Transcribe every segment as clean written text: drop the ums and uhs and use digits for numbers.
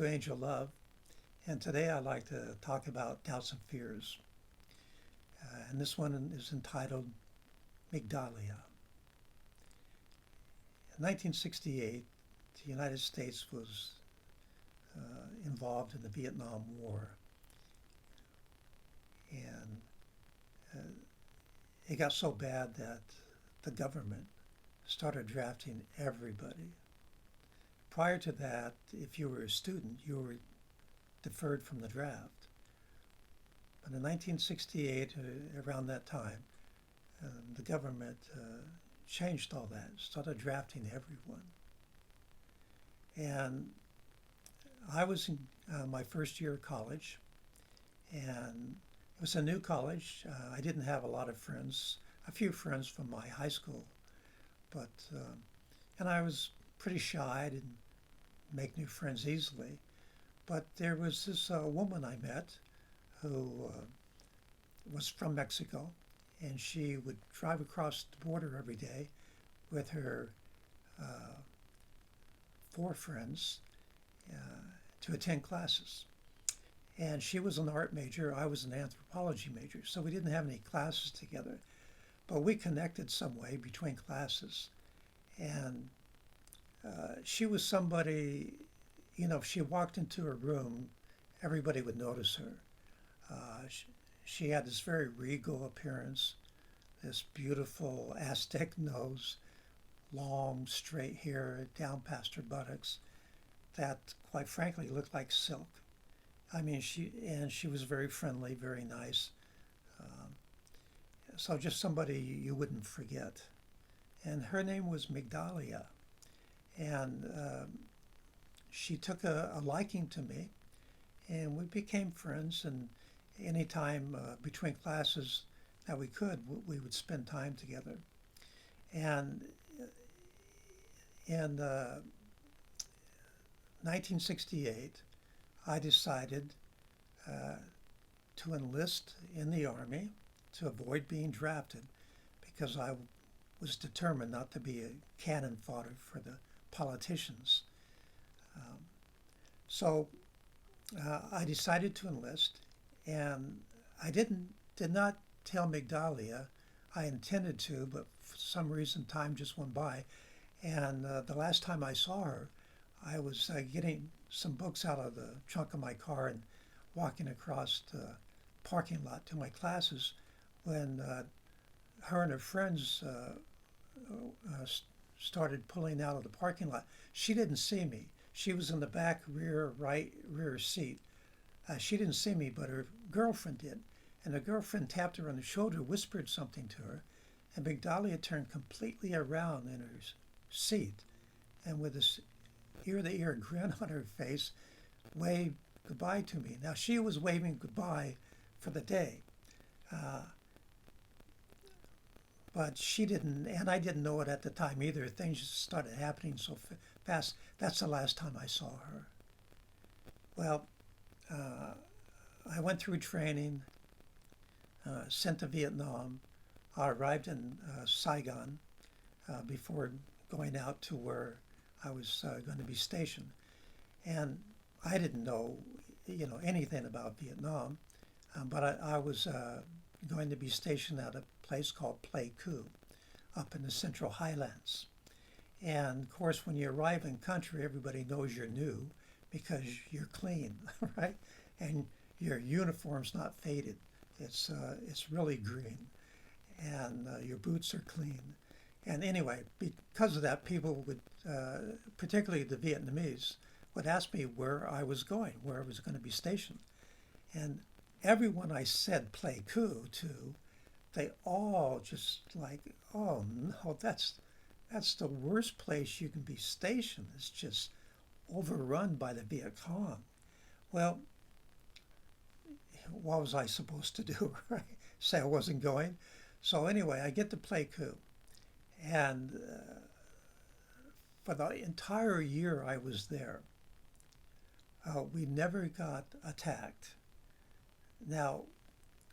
to Angel Love, and today I'd like to talk about doubts and fears. And this one is entitled Migdalia. In 1968, the United States was involved in the Vietnam War, and it got so bad that the government started drafting everybody. Prior to that, if you were a student, you were deferred from the draft. But in 1968, around that time, the government changed all that, started drafting everyone. And I was in my first year of college, and it was a new college. I didn't have a lot of friends, a few friends from my high school, but and I was pretty shy. I didn't make new friends easily. But there was this woman I met who was from Mexico, and she would drive across the border every day with her four friends to attend classes. And she was an art major, I was an anthropology major, so we didn't have any classes together. But we connected some way between classes. And she was somebody, if she walked into a room, everybody would notice her. She had this very regal appearance, this beautiful Aztec nose, long, straight hair down past her buttocks that, quite frankly, looked like silk. I mean, she was very friendly, very nice. So just somebody you wouldn't forget. And her name was Migdalia. And she took a liking to me, and we became friends. And anytime between classes that we could, we would spend time together. And in 1968, I decided to enlist in the Army to avoid being drafted because I was determined not to be a cannon fodder for the politicians. So I decided to enlist, and I did not tell Migdalia. I intended to, but for some reason time just went by. And the last time I saw her, I was getting some books out of the trunk of my car and walking across the parking lot to my classes when her and her friends started pulling out of the parking lot. She didn't see me. She was in the back rear seat. She didn't see me, but her girlfriend did. And the girlfriend tapped her on the shoulder, whispered something to her, and Migdalia turned completely around in her seat, and with this ear-to-ear grin on her face, waved goodbye to me. Now, she was waving goodbye for the day, but she didn't, and I didn't know it at the time either. Things just started happening so fast. That's the last time I saw her. Well, I went through training, sent to Vietnam. I arrived in Saigon before going out to where I was going to be stationed. And I didn't know, anything about Vietnam, but I was going to be stationed at a place called Pleiku up in the Central Highlands. And of course, when you arrive in country, everybody knows you're new because you're clean, right? And your uniform's not faded. It's really green, and your boots are clean. And anyway, because of that, people would, particularly the Vietnamese, would ask me where I was going, where I was going to be stationed. And everyone I said Pleiku to, they all just like, oh no, that's the worst place you can be stationed. It's just overrun by the Viet Cong. Well, what was I supposed to do, right? Say I wasn't going? So anyway, I get to Pleiku. And for the entire year I was there, we never got attacked. Now,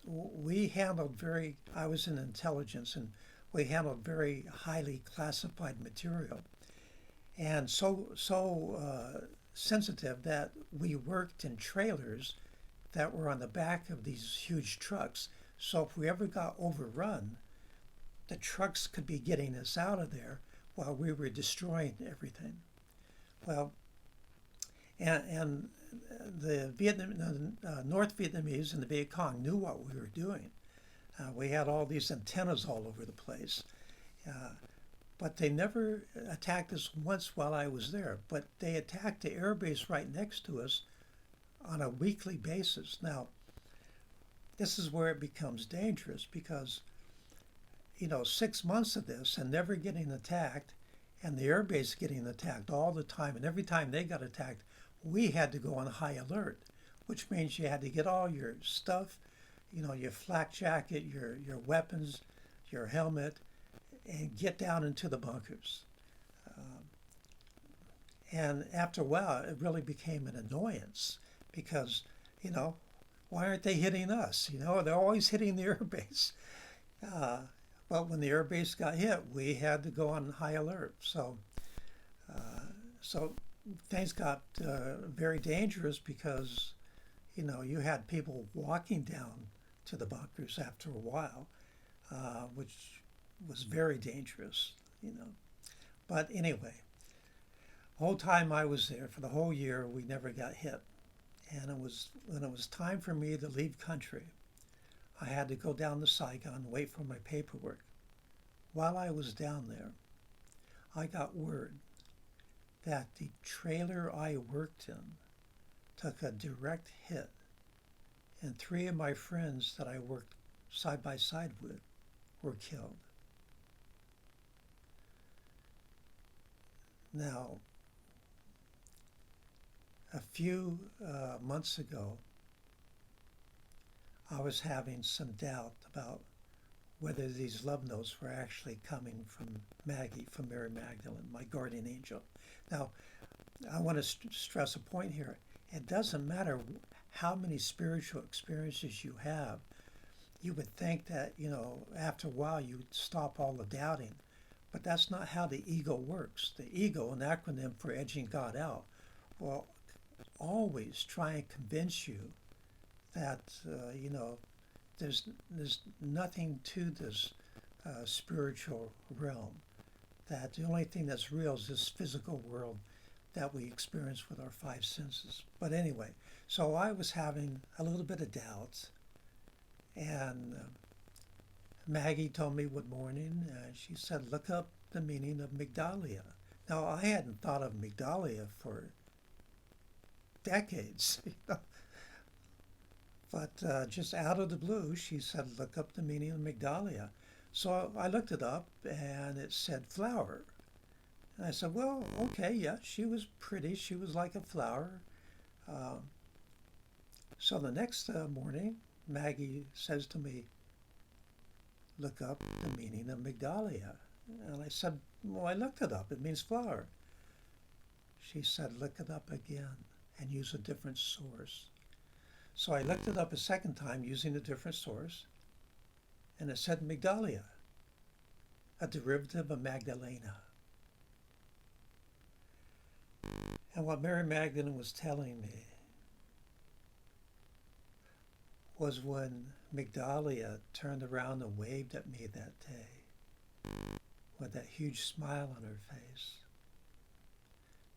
I was in intelligence, and we handled very highly classified material. And so sensitive that we worked in trailers that were on the back of these huge trucks. So if we ever got overrun, the trucks could be getting us out of there while we were destroying everything. Well, and the North Vietnamese and the Viet Cong knew what we were doing. We had all these antennas all over the place. But they never attacked us once while I was there. But they attacked the air base right next to us on a weekly basis. Now, this is where it becomes dangerous because, 6 months of this and never getting attacked, and the air base getting attacked all the time, and every time they got attacked, we had to go on high alert, which means you had to get all your stuff, your flak jacket, your weapons, your helmet, and get down into the bunkers. And after a while, it really became an annoyance because, why aren't they hitting us? They're always hitting the air base. But when the air base got hit, we had to go on high alert. So things got very dangerous because, you had people walking down to the bunkers after a while, which was very dangerous. But anyway, the whole time I was there, for the whole year, we never got hit. And when it was time for me to leave country, I had to go down to Saigon and wait for my paperwork. While I was down there, I got word that the trailer I worked in took a direct hit, and 3 of my friends that I worked side by side with were killed. Now, a few months ago, I was having some doubt about whether these love notes were actually coming from Maggie, from Mary Magdalene, my guardian angel. Now, I want to stress a point here. It doesn't matter how many spiritual experiences you have. You would think that, after a while you'd stop all the doubting. But that's not how the ego works. The ego, an acronym for edging God out, will always try and convince you that, there's nothing to this spiritual realm, that the only thing that's real is this physical world that we experience with our 5 senses. But anyway, so I was having a little bit of doubt, and Maggie told me one morning, she said, look up the meaning of Migdalia. Now, I hadn't thought of Migdalia for decades, But just out of the blue, she said, look up the meaning of Migdalia. So I looked it up, and it said flower. And I said, well, okay, yeah, she was pretty. She was like a flower. So the next morning, Maggie says to me, look up the meaning of Migdalia. And I said, well, I looked it up. It means flower. She said, look it up again and use a different source. So I looked it up a second time using a different source, and it said Migdalia, a derivative of Magdalena. And what Mary Magdalene was telling me was when Migdalia turned around and waved at me that day with that huge smile on her face,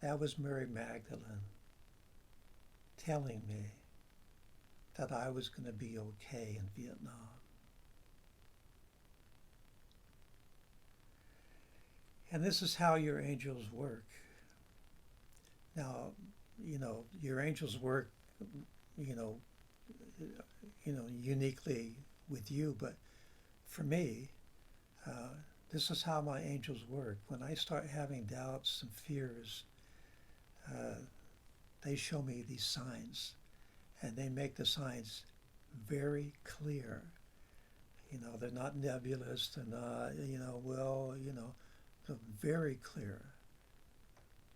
that was Mary Magdalene telling me that I was going to be okay in Vietnam. And this is how your angels work. Now, your angels work, uniquely with you, but for me, this is how my angels work. When I start having doubts and fears, they show me these signs. And they make the signs very clear. They're not nebulous, they're not, they're very clear.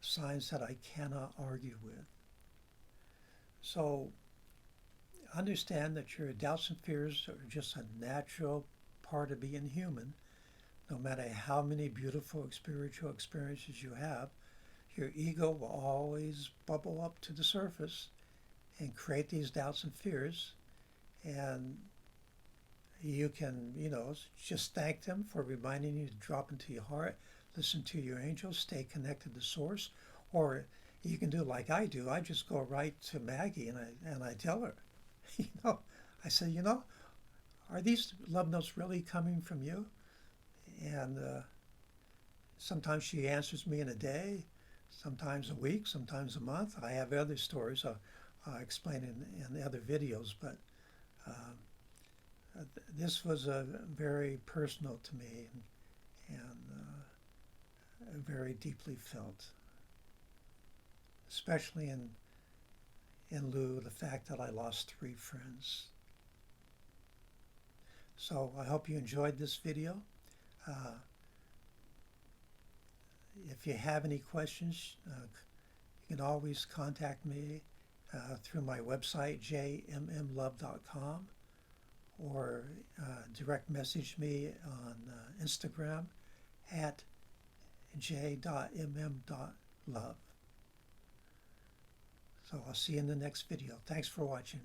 Signs that I cannot argue with. So understand that your doubts and fears are just a natural part of being human. No matter how many beautiful spiritual experiences you have, your ego will always bubble up to the surface and create these doubts and fears. And you can, just thank them for reminding you to drop into your heart, listen to your angels, stay connected to Source. Or you can do like I do. I just go right to Maggie and I tell her, I say, are these love notes really coming from you? And sometimes she answers me in a day, sometimes a week, sometimes a month. I have other stories I'll explain in the other videos, but this was very personal to me and very deeply felt, especially in lieu of the fact that I lost 3 friends. So I hope you enjoyed this video. If you have any questions, you can always contact me through my website, jmmlove.com, or direct message me on Instagram at j.mm.love. So I'll see you in the next video. Thanks for watching.